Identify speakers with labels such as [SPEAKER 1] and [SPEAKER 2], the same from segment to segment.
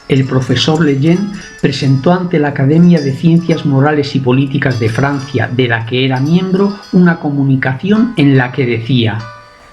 [SPEAKER 1] El profesor Lejeune presentó ante la Academia de Ciencias Morales y Políticas de Francia, de la que era miembro, una comunicación en la que decía: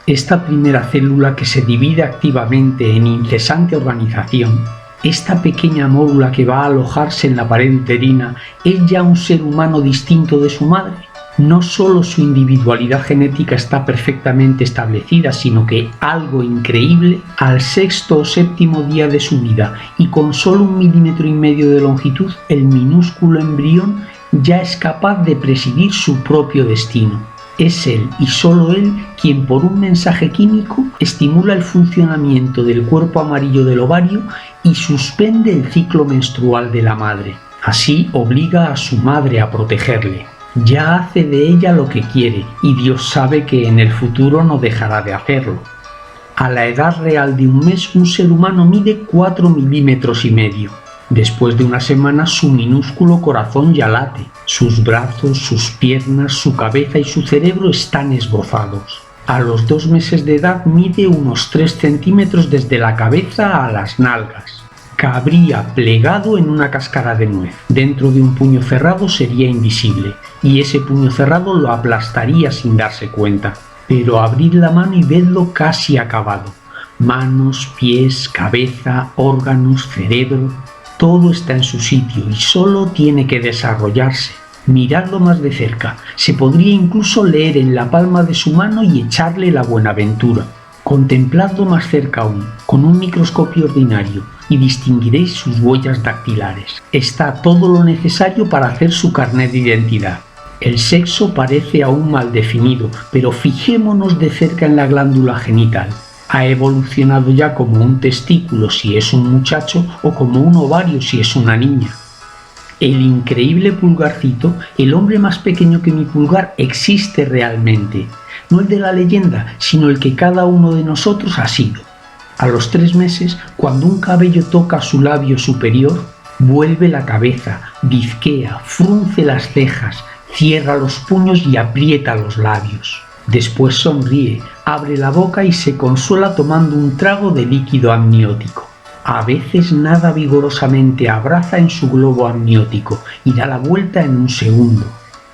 [SPEAKER 1] esta primera célula que se divide activamente en incesante organización, esta pequeña mórula que va a alojarse en la pared uterina, ¿es ya un ser humano distinto de su madre? No solo su individualidad genética está perfectamente establecida, sino que, algo increíble, al sexto o séptimo día de su vida y con solo 1,5 milímetros de longitud, el minúsculo embrión ya es capaz de presidir su propio destino. Es él y solo él quien, por un mensaje químico, estimula el funcionamiento del cuerpo amarillo del ovario y suspende el ciclo menstrual de la madre. Así obliga a su madre a protegerle. Ya hace de ella lo que quiere y Dios sabe que en el futuro no dejará de hacerlo. A la edad real de 1 mes, un ser humano mide 4,5 milímetros. Después de una semana, su minúsculo corazón ya late. Sus brazos, sus piernas, su cabeza y su cerebro están esbozados. A los 2 meses de edad mide unos 3 centímetros desde la cabeza a las nalgas. Cabría plegado en una cáscara de nuez. Dentro de un puño cerrado sería invisible, y ese puño cerrado lo aplastaría sin darse cuenta. Pero abrid la mano y vedlo casi acabado. Manos, pies, cabeza, órganos, cerebro, todo está en su sitio y solo tiene que desarrollarse. Miradlo más de cerca. Se podría incluso leer en la palma de su mano y echarle la buenaventura. Contempladlo más cerca aún, con un microscopio ordinario, y distinguiréis sus huellas dactilares. Está todo lo necesario para hacer su carnet de identidad. El sexo parece aún mal definido, pero fijémonos de cerca en la glándula genital. Ha evolucionado ya como un testículo si es un muchacho o como un ovario si es una niña. El increíble pulgarcito, el hombre más pequeño que mi pulgar, existe realmente. No el de la leyenda, sino el que cada uno de nosotros ha sido. A los 3 meses, cuando un cabello toca su labio superior, vuelve la cabeza, bizquea, frunce las cejas, cierra los puños y aprieta los labios. Después sonríe, abre la boca y se consuela tomando un trago de líquido amniótico. A veces nada vigorosamente, abraza en su globo amniótico y da la vuelta en un segundo.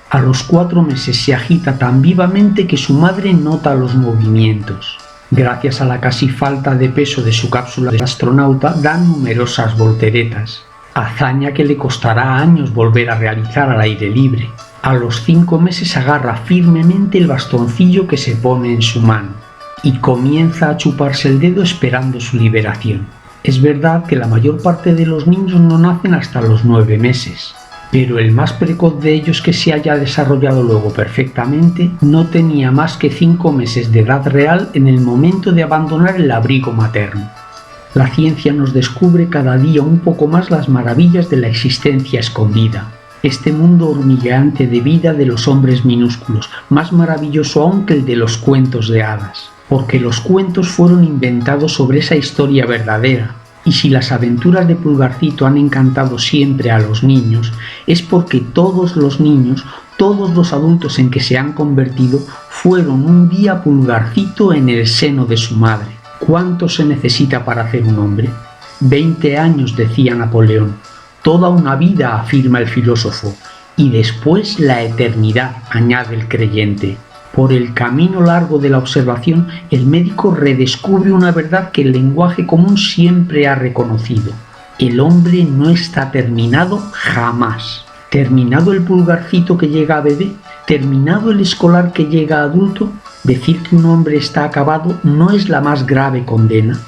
[SPEAKER 1] A los 4 meses se agita tan vivamente que su madre nota los movimientos. Gracias a la casi falta de peso de su cápsula de astronauta, da numerosas volteretas, hazaña que le costará años volver a realizar al aire libre. A los 5 meses agarra firmemente el bastoncillo que se pone en su mano y comienza a chuparse el dedo esperando su liberación. Es verdad que la mayor parte de los niños no nacen hasta los 9 meses, pero el más precoz de ellos, que se haya desarrollado luego perfectamente, no tenía más que 5 meses de edad real en el momento de abandonar el abrigo materno. La ciencia nos descubre cada día un poco más las maravillas de la existencia escondida. Este mundo hormigueante de vida de los hombres minúsculos, más maravilloso aún que el de los cuentos de hadas, porque los cuentos fueron inventados sobre esa historia verdadera. Y si las aventuras de Pulgarcito han encantado siempre a los niños, es porque todos los niños, todos los adultos en que se han convertido, fueron un día Pulgarcito en el seno de su madre. ¿Cuánto se necesita para hacer un hombre? 20 años, decía Napoleón. Toda una vida, afirma el filósofo. Y después la eternidad, añade el creyente. Por el camino largo de la observación, el médico redescubre una verdad que el lenguaje común siempre ha reconocido. El hombre no está terminado jamás. Terminado el Pulgarcito que llega a bebé, terminado el escolar que llega a adulto, decir que un hombre está acabado no es la más grave condena.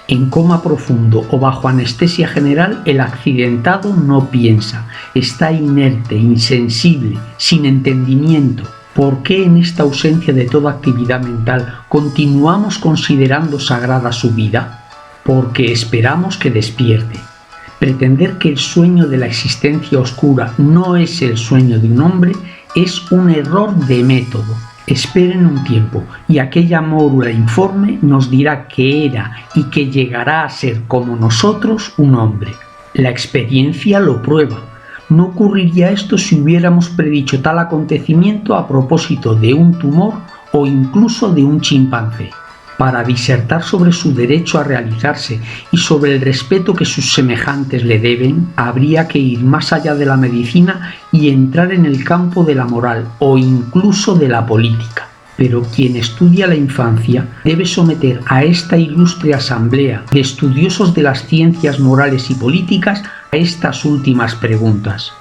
[SPEAKER 1] En coma profundo o bajo anestesia general, el accidentado no piensa, está inerte, insensible, sin entendimiento. ¿Por qué en esta ausencia de toda actividad mental continuamos considerando sagrada su vida? Porque esperamos que despierte. Pretender que el sueño de la existencia oscura no es el sueño de un hombre es un error de método. Esperen un tiempo y aquella mórula informe nos dirá que era y que llegará a ser como nosotros un hombre. La experiencia lo prueba. No ocurriría esto si hubiéramos predicho tal acontecimiento a propósito de un tumor o incluso de un chimpancé. Para disertar sobre su derecho a realizarse y sobre el respeto que sus semejantes le deben, habría que ir más allá de la medicina y entrar en el campo de la moral o incluso de la política. Pero quien estudia la infancia debe someter a esta ilustre asamblea de estudiosos de las ciencias morales y políticas a estas últimas preguntas.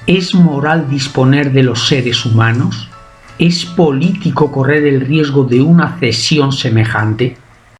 [SPEAKER 1] ¿Es moral disponer de los seres humanos? ¿Es político correr el riesgo de una cesión semejante?